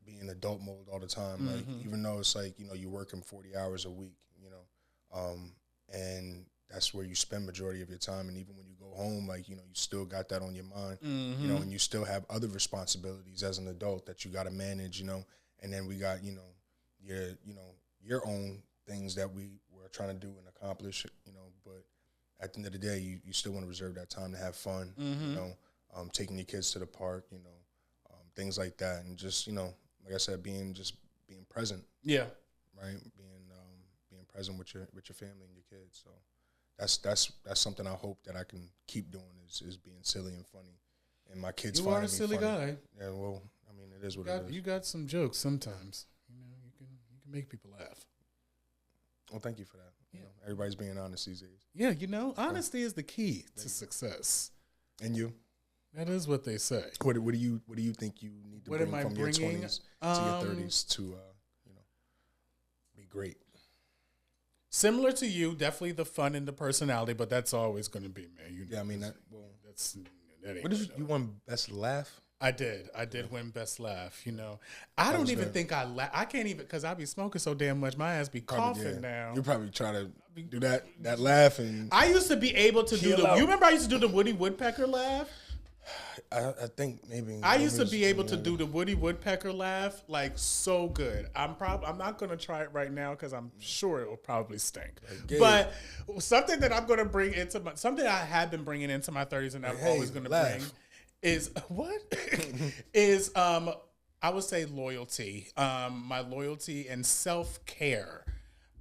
be in adult mode all the time. Like, even though it's like, you know, you're working 40 hours a week, you know, and that's where you spend majority of your time. And even when you go home, like, you know, you still got that on your mind, you know, and you still have other responsibilities as an adult that you got to manage, you know, and then we got, you know, your own things that we were trying to do and accomplish, you know, but at the end of the day, you still want to reserve that time to have fun, you know, taking your kids to the park, you know, things like that. And just, you know, like I said, being present. Yeah. Right. Being present with your family and your kids. So that's something I hope that I can keep doing is being silly and funny, and my kids. You are a silly guy. Yeah, well, I mean, it is what it is. You got some jokes sometimes. You know, you can make people laugh. Well, thank you for that. You know, everybody's being honest these days. Yeah, you know, honesty is the key to success. And you? That is what they say. What do you think you need to bring from your 20s to your 30s to you know, be great? Similar to you, definitely the fun and the personality, but that's always going to be me. You know, yeah, I mean that ain't what did you won best laugh? I did win best laugh. You know, I don't even think I can't even because I be smoking so damn much. My ass be coughing now. You probably try to do that laugh and. I used to be able to do you remember I used to do the Woody Woodpecker laugh? I think maybe I used to be able to do the Woody Woodpecker laugh like so good. I'm not gonna try it right now because I'm sure it will probably stink. But something that I'm gonna bring into something I have been bringing into my 30s and I'm always gonna bring is what is I would say loyalty. My loyalty and self-care.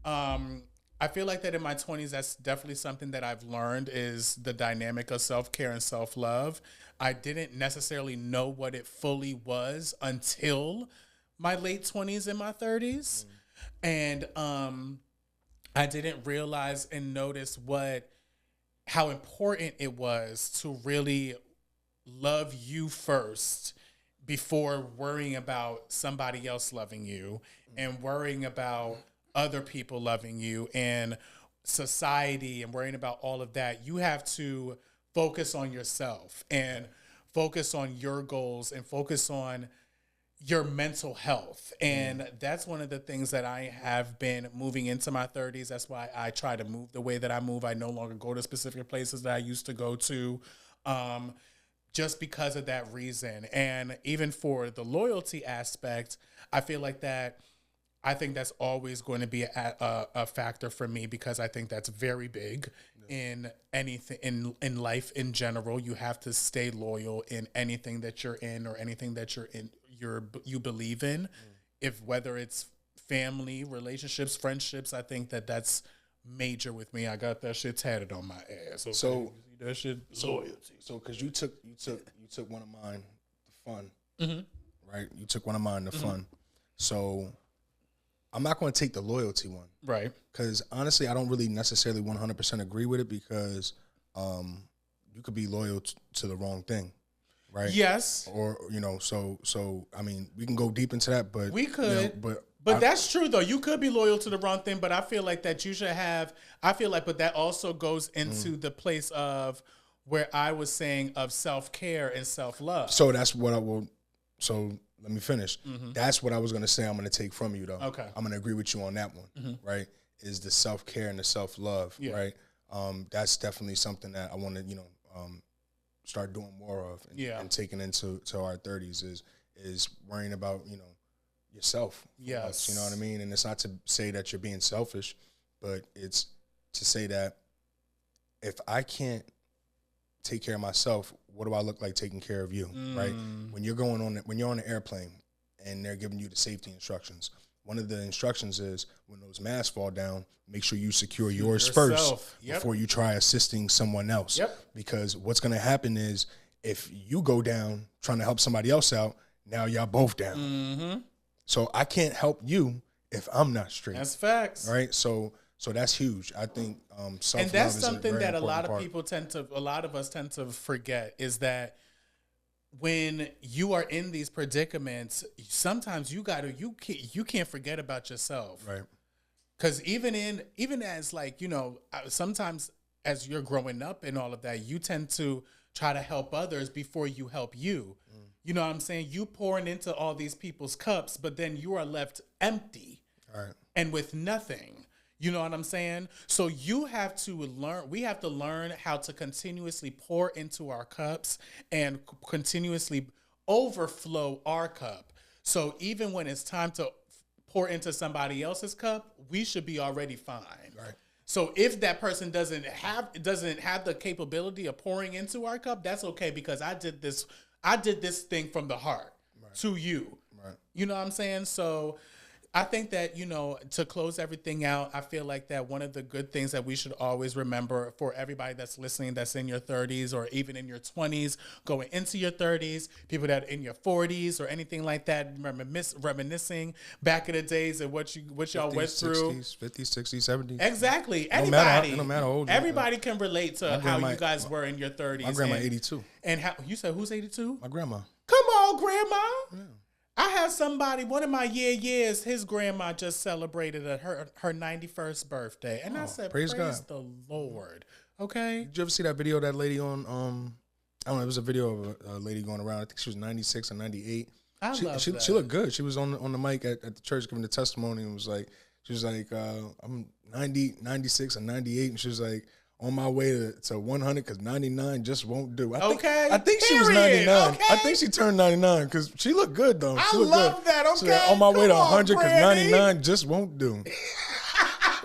I feel like that in my 20s, that's definitely something that I've learned is the dynamic of self-care and self-love. I didn't necessarily know what it fully was until my late 20s and my 30s. And I didn't realize and notice how important it was to really love you first before worrying about somebody else loving you and worrying about other people loving you and society and worrying about all of that. You have to focus on yourself and focus on your goals and focus on your mental health. And that's one of the things that I have been moving into my 30s. That's why I try to move the way that I move. I no longer go to specific places that I used to go to, just because of that reason. And even for the loyalty aspect, I feel like I think that's always going to be a factor for me because I think that's very big in anything in life in general. You have to stay loyal in anything that you're in or anything that you believe in. If whether it's family, relationships, friendships, I think that's major with me. I got that shit tatted on my ass. Okay? So that shit loyalty. So because you took one of mine, the fun, right? You took one of mine, the fun. So I'm not going to take the loyalty one. Right. Because honestly, I don't really necessarily 100% agree with it because you could be loyal to the wrong thing, right? Yes. Or, you know, so I mean, we can go deep into that, but. We could. You know, But that's true, though. You could be loyal to the wrong thing, but I feel like that you should have, but that also goes into the place of where I was saying of self-care and self-love. So that's what I will, so let me finish. That's what I was going to say I'm going to take from you, though. Okay. I'm going to agree with you on that one, right? Is the self-care and the self-love, right? That's definitely something that I want to, start doing more of and taking into our 30s is worrying about, yourself. Yes. You know what I mean? And it's not to say that you're being selfish, but it's to say that if I can't take care of myself, what do I look like taking care of you, right? When you're on an airplane and they're giving you the safety instructions, one of the instructions is when those masks fall down, make sure you secure yours first before you try assisting someone else. Because what's going to happen is if you go down trying to help somebody else out, now y'all both down. So I can't help you if I'm not straight. That's facts. Right? So that's huge. I think self-love and that's is something that a lot of us tend to forget is that when you are in these predicaments, sometimes you can't forget about yourself. Right. Because even as sometimes as you're growing up and all of that, you tend to try to help others before you help you. You know what I'm saying? You pouring into all these people's cups, but then you are left empty and with nothing. You know what I'm saying? So we have to learn how to continuously pour into our cups and continuously overflow our cup. So even when it's time to pour into somebody else's cup, we should be already fine. Right. So if that person doesn't have the capability of pouring into our cup, that's okay because I did this thing from the heart to you. Right. You know what I'm saying? So I think that, to close everything out, I feel like that one of the good things that we should always remember for everybody that's listening, that's in your 30s or even in your 20s, going into your 30s, people that are in your 40s or anything like that, reminiscing back in the days of what y'all went through. 50s, 50s, 60s, 70s. Exactly. Anybody. No matter how old everybody can relate to how you guys were in your 30s. My grandma 82. And how you said who's 82? My grandma. Come on, grandma. Yeah. I have somebody, one of my years, his grandma just celebrated her 91st birthday. And I said, praise God. The Lord. Okay. Did you ever see that video of that lady on, I don't know, it was a video of a lady going around. I think she was 96 or 98. She looked good. She was on the mic at the church giving the testimony and she was like, I'm 90, 96 and 98. And she was like, on my way to 100 because 99 just won't do. I think she was 99. Okay. I think she turned 99 because she looked good, though. I love that. Okay. So on my way to 100 because 99 just won't do.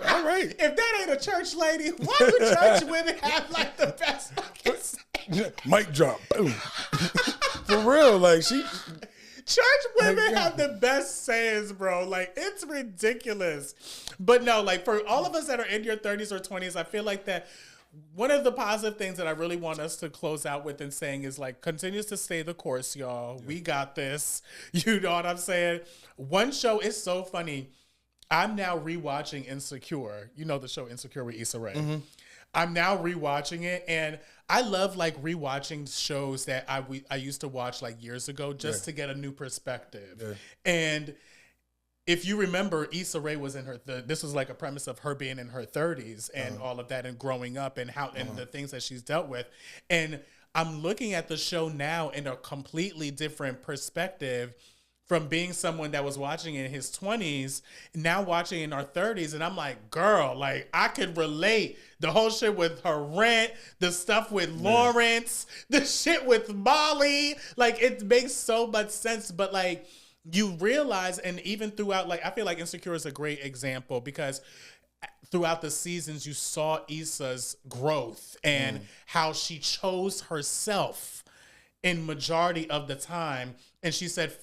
All right. If that ain't a church lady, why do church women have like the best fucking saying? Mic drop. Boom. For real. Church women have the best sayings, bro. It's ridiculous. But no, for all of us that are in your 30s or 20s, I feel like that one of the positive things that I really want us to close out with and saying is continues to stay the course, y'all. Yeah. We got this. You know what I'm saying? One show is so funny. I'm now rewatching Insecure. You know the show Insecure with Issa Rae. Mm-hmm. I'm now rewatching it, and I love rewatching shows that I used to watch years ago just to get a new perspective. Yeah. And if you remember, Issa Rae was in this was a premise of her being in her 30s and all of that and growing up and and the things that she's dealt with. And I'm looking at the show now in a completely different perspective from being someone that was watching in his 20s, now watching in our 30s. And I'm like, girl, I could relate. The whole shit with her rent, the stuff with Lawrence, the shit with Molly. It makes so much sense. But you realize, and even throughout, I feel like Insecure is a great example because throughout the seasons, you saw Issa's growth and how she chose herself in majority of the time. And she said,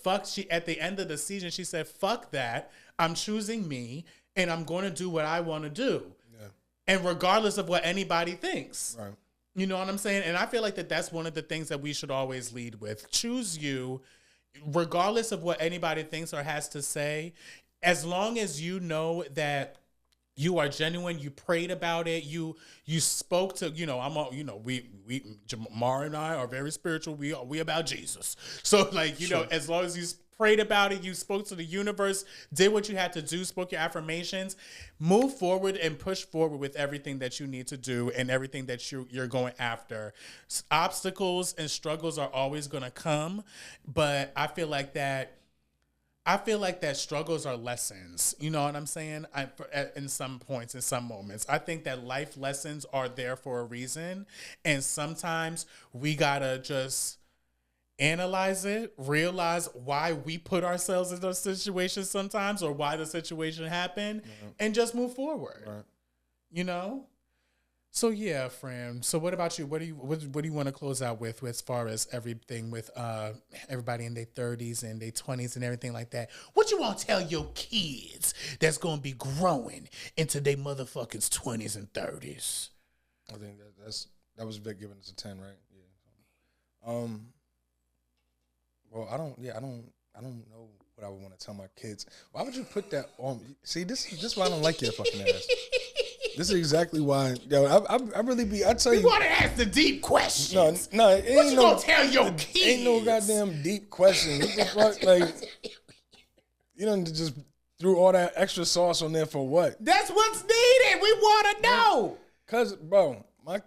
at the end of the season, she said, fuck that. I'm choosing me and I'm going to do what I want to do. Yeah. And regardless of what anybody thinks. Right. You know what I'm saying? And I feel like that's one of the things that we should always lead with. Choose you, regardless of what anybody thinks or has to say. As long as you know that you are genuine, you prayed about it, you spoke to, we Jamar and I are very spiritual. We about Jesus. So know, as long as you prayed about it, you spoke to the universe, did what you had to do, spoke your affirmations, move forward and push forward with everything that you need to do and everything that you're going after. Obstacles and struggles are always going to come, but I feel like that struggles are lessons. You know what I'm saying? In some points, in some moments, I think that life lessons are there for a reason. And sometimes we gotta just analyze it, realize why we put ourselves in those situations sometimes, or why the situation happened, and just move forward. Right. You know? So yeah, friend. So what about you? What do you want to close out with as far as everything with everybody in their 30s and their 20s and everything like that? What you want to tell your kids that's going to be growing into their motherfucking 20s and 30s? I think that was Vic giving us a 10, right? Yeah. Well, I don't know what I would want to tell my kids. Why would you put that on me? See, this is why I don't like your fucking ass. This is exactly why. Yo, I really be. I tell you, you want to ask the deep questions. No, it ain't what you gonna tell your kids? Ain't no goddamn deep questions. What the fuck, like, you done just threw all that extra sauce on there for what? That's what's needed. We want to know. Cause, bro, my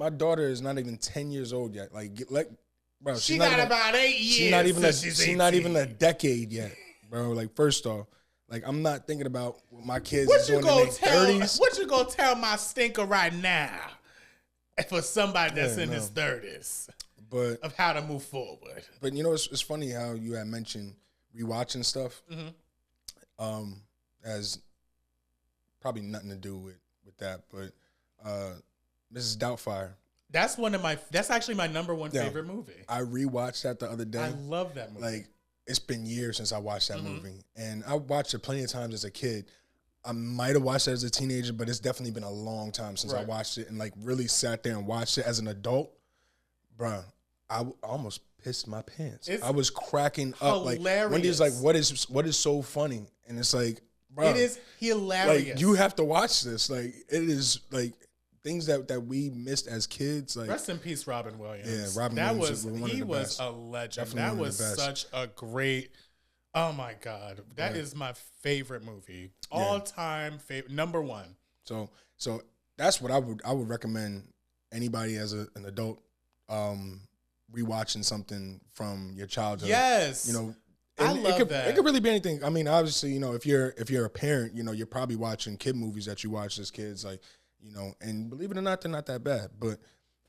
daughter is not even 10 years old yet. Like, bro, she got about 8 years. She's not even a decade yet, bro. Like, first off. Like, I'm not thinking about what my kids are doing in their 30s. What you gonna tell my stinker right now for somebody that's in his 30s of how to move forward? But, you know, it's funny how you had mentioned rewatching stuff. Has probably nothing to do with that. But Mrs. Doubtfire. That's actually my number one favorite movie. I rewatched that the other day. I love that movie. Like, it's been years since I watched that movie. And I watched it plenty of times as a kid. I might have watched it as a teenager, but it's definitely been a long time since I watched it and, like, really sat there and watched it as an adult. Bruh, I almost pissed my pants. I was cracking up. Like, Wendy's like, what is so funny? And it's like, bruh. It is hilarious. Like, you have to watch this. Like, it is, like, things that we missed as kids. Like, rest in peace, Robin Williams. Yeah, Robin Williams was a legend. Definitely that was such a great. Oh my God, that is my favorite movie, all time favorite, number one. So that's what I would recommend anybody as an adult, rewatching something from your childhood. Yes, you know. I love that. It could really be anything. I mean, obviously, you know, if you're a parent, you know, you're probably watching kid movies that you watch as kids, like. You know, and believe it or not, they're not that bad. But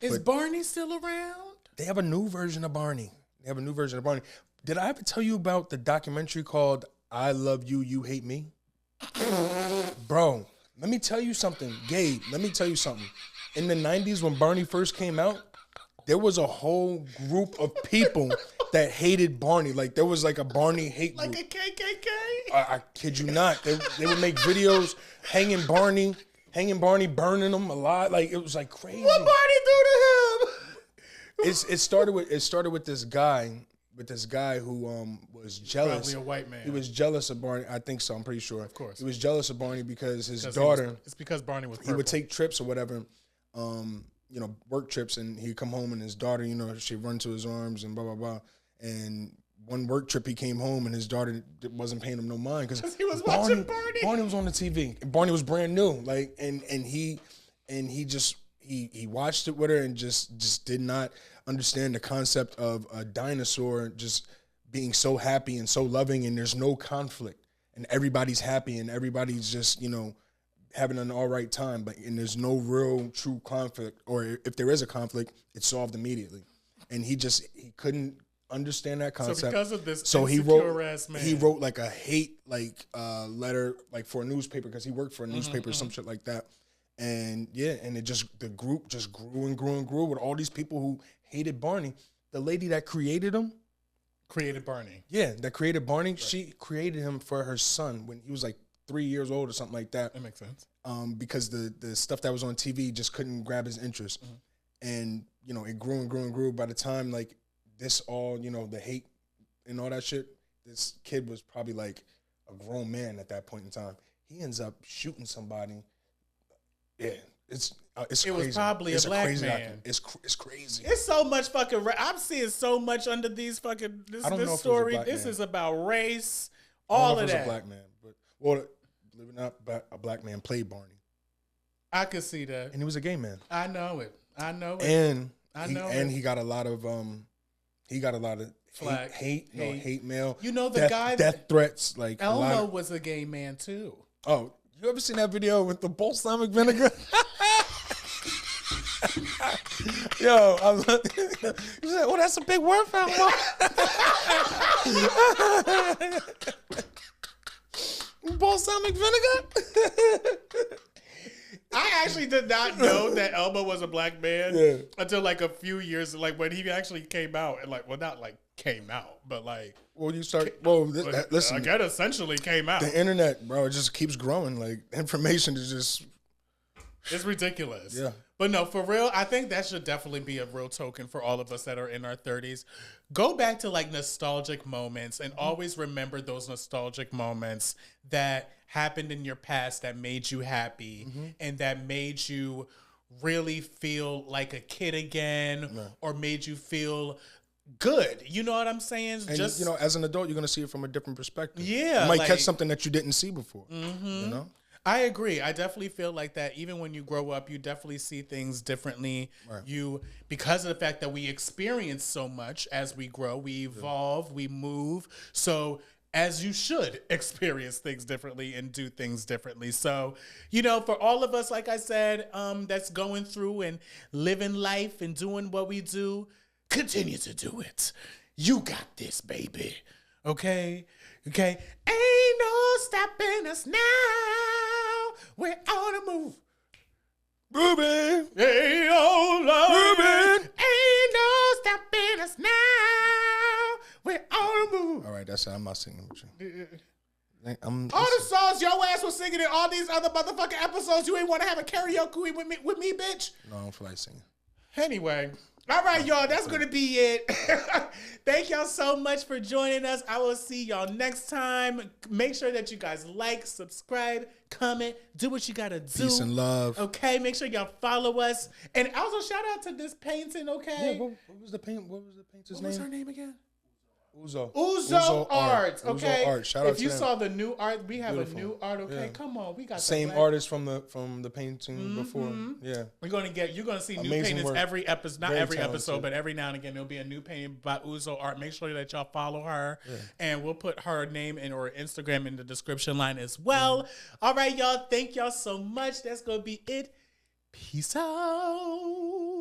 is Barney still around? They have a new version of Barney. Did I ever tell you about the documentary called I Love You, You Hate Me? Bro, let me tell you something. Gabe, let me tell you something. In the 90s when Barney first came out, there was a whole group of people that hated Barney. Like, there was like a Barney hate group. Like a KKK? I kid you not. They would make videos hanging Barney, burning him alive. Like, it was like crazy. What Barney do to him? It started with this guy who was jealous. Probably a white man. He was jealous of Barney. I think so. I'm pretty sure. Of course. He was jealous of Barney because his daughter. It's because Barney was purple. He would take trips or whatever, you know, work trips, and he'd come home and his daughter, you know, she'd run to his arms and blah blah blah. And one work trip, he came home and his daughter wasn't paying him no mind because he was watching Barney. Barney was on the TV. Barney was brand new, like, and he watched it with her and just did not understand the concept of a dinosaur just being so happy and so loving, and there's no conflict, and everybody's happy and everybody's just, you know, having an all right time, and there's no real true conflict, or if there is a conflict, it's solved immediately, and he couldn't understand that concept. So because of this, he wrote like a hate letter like for a newspaper, because he worked for a newspaper or some shit like that. And and the group just grew and grew and grew with all these people who hated Barney. The lady that created him created Barney. Yeah, that created Barney. Right. She created him for her son when he was like 3 years old or something like that. That makes sense. Because the stuff that was on TV just couldn't grab his interest. And, you know, it grew and grew and grew. By the time, like, this all, you know, the hate and all that shit, this kid was probably like a grown man at that point in time. He ends up shooting somebody. Yeah, It's it crazy. was probably it's a black man. It's crazy. It's so much fucking. I'm seeing so much under these fucking this story. This is about race. All of that. It was a black man, but well, living up, a black man played Barney. I could see that, and he was a gay man. I know it. And he got a lot of flack, hate mail. You know the guy death threats. Like Elmo was a gay man too. Oh, you ever seen that video with the balsamic vinegar? Yo, I was like, oh, that's a big word for Elmo. Balsamic vinegar. I actually did not know that Elmo was a black man until like a few years, like when he actually came out, and like, well, not like came out, but like, well, you start. Well, listen, I guess essentially came out. The internet, bro, it just keeps growing. Like information is just, it's ridiculous. Yeah. But no, for real, I think that should definitely be a real token for all of us that are in our 30s. Go back to like nostalgic moments and always remember those nostalgic moments that happened in your past that made you happy and that made you really feel like a kid again or made you feel good. You know what I'm saying? And just, you know, as an adult, you're going to see it from a different perspective. Yeah. You might catch something that you didn't see before, you know? I agree. I definitely feel like that. Even when you grow up, you definitely see things differently. Right. Because of the fact that we experience so much as we grow, we evolve, we move. So as you should experience things differently and do things differently. So, you know, for all of us, like I said, that's going through and living life and doing what we do, continue to do it. You got this, baby. Okay? Okay? Ain't no stopping us now. We're on the move. Ruben. Hey, oh, Lord. Ruben. Ain't no stopping us now. We're on the move. All right, that's it. I'm not singing with you. All the songs your ass was singing in all these other motherfucking episodes, you ain't want to have a karaoke with me, bitch? No, I don't feel like singing. Anyway. All right, y'all. That's going to be it. Thank y'all so much for joining us. I will see y'all next time. Make sure that you guys like, subscribe, comment, do what you got to do. Peace and love. Okay, make sure y'all follow us. And also shout out to this painting, okay? Yeah, what was the painter's name? What was her name again? Uzo Art. Okay. Uzo Art. Shout out if to you them. saw the new art, we have Beautiful. a new art. Okay, Yeah. come on, we got same artist from the painting before. Yeah, you're gonna see new Amazing paintings work. every episode. Not Very every talented. episode, but every now and again there'll be a new painting by Uzo Art. Make sure that y'all follow her, and we'll put her name and or Instagram in the description line as well. All right, y'all. Thank y'all so much. That's gonna be it. Peace out.